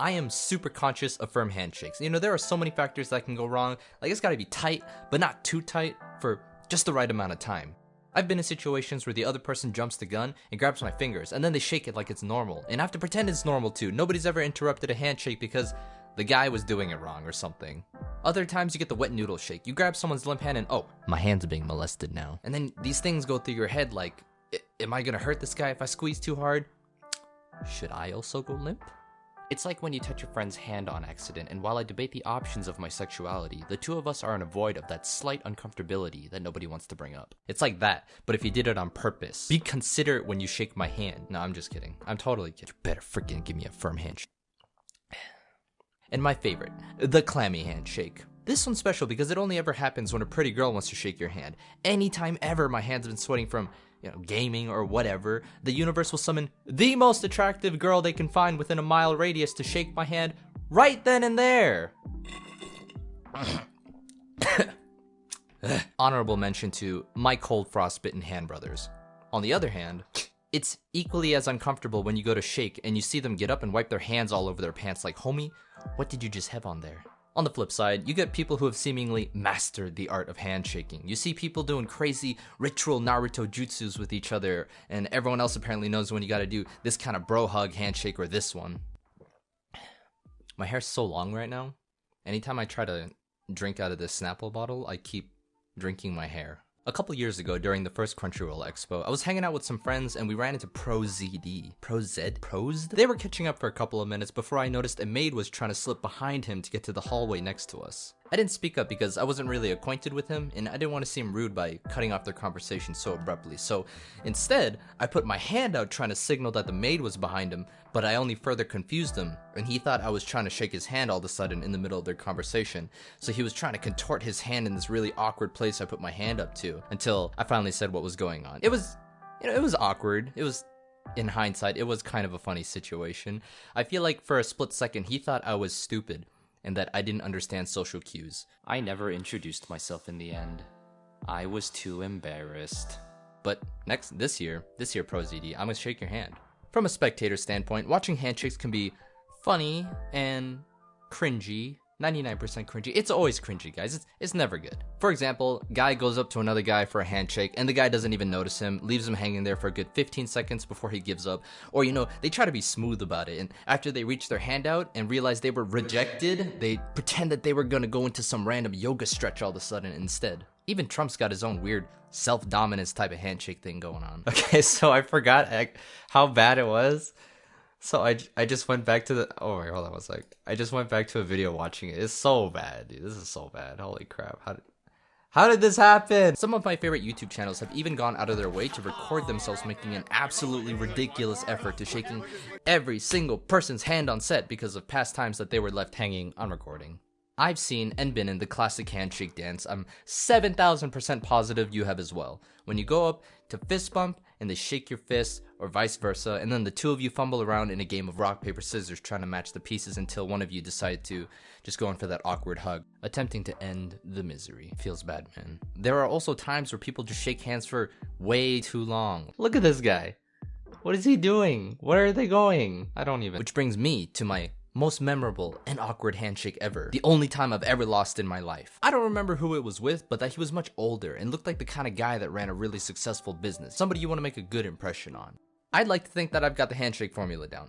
I am super conscious of firm handshakes. You know, there are so many factors that can go wrong. Like, it's gotta be tight, but not too tight for just the right amount of time. I've been in situations where the other person jumps the gun and grabs my fingers, and then they shake it like it's normal. And I have to pretend it's normal too. Nobody's ever interrupted a handshake because the guy was doing it wrong or something. Other times you get the wet noodle shake. You grab someone's limp hand and, oh, my hand's being molested now. And then these things go through your head like, am I gonna hurt this guy if I squeeze too hard? Should I also go limp? It's like when you touch your friend's hand on accident, and while I debate the options of my sexuality, the two of us are in a void of that slight uncomfortability that nobody wants to bring up. It's like that, but if you did it on purpose. Be considerate when you shake my hand. No, I'm just kidding. I'm totally kidding. You better freaking give me a firm handshake. And my favorite, the clammy handshake. This one's special because it only ever happens when a pretty girl wants to shake your hand. Anytime ever my hand's been sweating from, gaming or whatever, the universe will summon the most attractive girl they can find within a mile radius to shake my hand right then and there. Honorable mention to my cold frostbitten hand brothers. On the other hand, it's equally as uncomfortable when you go to shake and you see them get up and wipe their hands all over their pants like, homie, what did you just have on there? On the flip side, you get people who have seemingly mastered the art of handshaking. You see people doing crazy ritual Naruto jutsus with each other, and everyone else apparently knows when you gotta do this kind of bro hug handshake or this one. My hair's so long right now. Anytime I try to drink out of this Snapple bottle, I keep drinking my hair. A couple years ago, during the first Crunchyroll Expo, I was hanging out with some friends and we ran into ProZD. Prozed? They were catching up for a couple of minutes before I noticed a maid was trying to slip behind him to get to the hallway next to us. I didn't speak up because I wasn't really acquainted with him and I didn't want to seem rude by cutting off their conversation so abruptly. So instead, I put my hand out trying to signal that the maid was behind him, but I only further confused him, and he thought I was trying to shake his hand all of a sudden in the middle of their conversation. So he was trying to contort his hand in this really awkward place I put my hand up to, until I finally said what was going on. It was awkward. It was, in hindsight, it was kind of a funny situation. I feel like for a split second he thought I was stupid, and that I didn't understand social cues. I never introduced myself in the end. I was too embarrassed. But this year, ProZD, I'm gonna shake your hand. From a spectator standpoint, watching handshakes can be funny and cringy. 99% cringy. It's always cringy, guys. It's never good. For example, guy goes up to another guy for a handshake and the guy doesn't even notice him, leaves him hanging there for a good 15 seconds before he gives up. Or, they try to be smooth about it, and after they reach their hand out and realize they were rejected, they pretend that they were gonna go into some random yoga stretch all of a sudden instead. Even Trump's got his own weird self-dominance type of handshake thing going on. Okay, so I forgot how bad it was. So I just went back to I just went back to a video watching it. It's so bad, dude. This is so bad. Holy crap. How did this happen? Some of my favorite YouTube channels have even gone out of their way to record themselves making an absolutely ridiculous effort to shaking every single person's hand on set because of past times that they were left hanging on recording. I've seen and been in the classic handshake dance. I'm 7,000% positive you have as well. When you go up to fist bump and they shake your fist, or vice versa, and then the two of you fumble around in a game of rock, paper, scissors trying to match the pieces until one of you decide to just go in for that awkward hug, attempting to end the misery. Feels bad, man. There are also times where people just shake hands for way too long. Look at this guy. What is he doing? Where are they going? Which brings me to my most memorable and awkward handshake ever. The only time I've ever lost in my life. I don't remember who it was with, but that he was much older and looked like the kind of guy that ran a really successful business. Somebody you want to make a good impression on. I'd like to think that I've got the handshake formula down.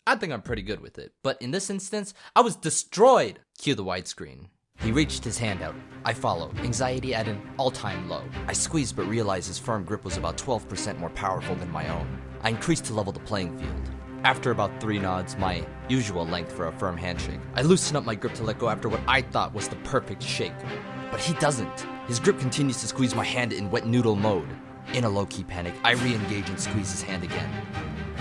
I think I'm pretty good with it. But in this instance, I was destroyed. Cue the widescreen. He reached his hand out. I follow, anxiety at an all-time low. I squeezed but realized his firm grip was about 12% more powerful than my own. I increased to level the playing field. After about 3 nods, my usual length for a firm handshake, I loosened up my grip to let go after what I thought was the perfect shake. But he doesn't. His grip continues to squeeze my hand in wet noodle mode. In a low-key panic, I re-engage and squeeze his hand again.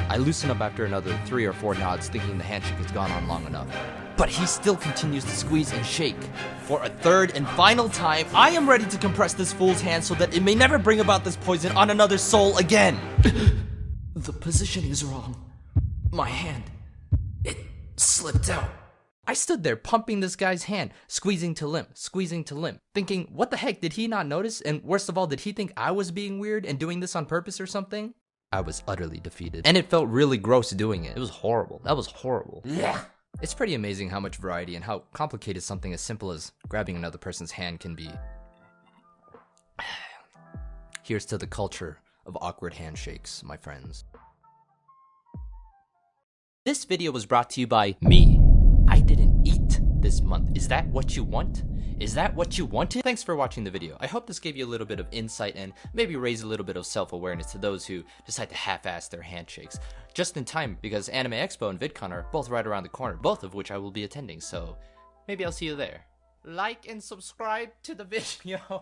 I loosen up after another 3 or 4 nods, thinking the handshake has gone on long enough. But he still continues to squeeze and shake. For a third and final time, I am ready to compress this fool's hand so that it may never bring about this poison on another soul again. The position is wrong. My hand, it slipped out. I stood there pumping this guy's hand, squeezing to limp, thinking, what the heck, did he not notice? And worst of all, did he think I was being weird and doing this on purpose or something? I was utterly defeated. And it felt really gross doing it. It was horrible. That was horrible. Yeah. It's pretty amazing how much variety and how complicated something as simple as grabbing another person's hand can be. Here's to the culture of awkward handshakes, my friends. This video was brought to you by me. I didn't eat this month. Is that what you want? Is that what you wanted? Thanks for watching the video. I hope this gave you a little bit of insight and maybe raised a little bit of self-awareness to those who decide to half-ass their handshakes. Just in time, because Anime Expo and VidCon are both right around the corner, both of which I will be attending, so maybe I'll see you there. Like and subscribe to the video.